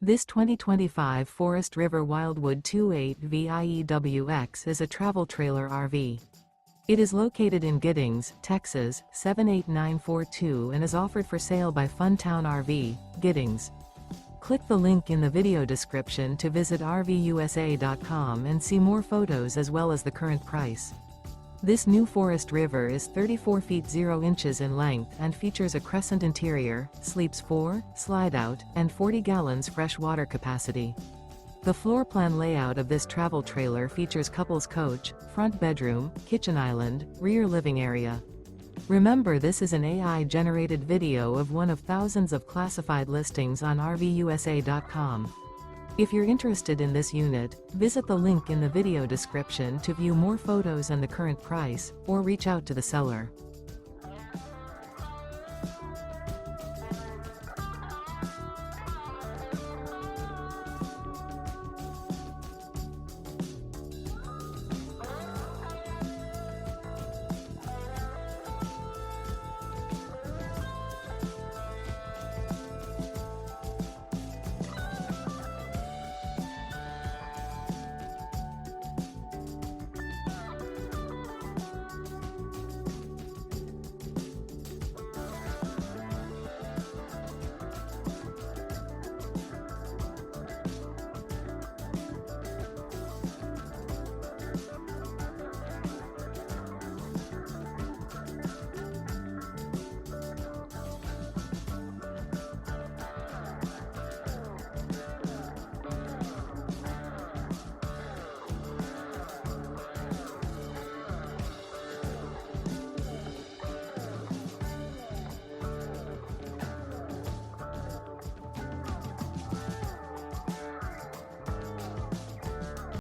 This 2025 Forest River Wildwood 28 VIEWX is a travel trailer RV. It is located in Giddings, Texas, 78942 and is offered for sale by Funtown RV, Giddings. Click the link in the video description to visit RVUSA.com and see more photos as well as the current price. This new Forest River is 34 feet 0 inches in length and features a CRESCENT interior, sleeps 4, Slideout, and 40 gallons fresh water capacity. The floor plan layout of this travel trailer features couples coach, front bedroom, kitchen island, rear living area. Remember, this is an AI-generated video of one of thousands of classified listings on RVUSA.com. If you're interested in this unit, visit the link in the video description to view more photos and the current price, or reach out to the seller.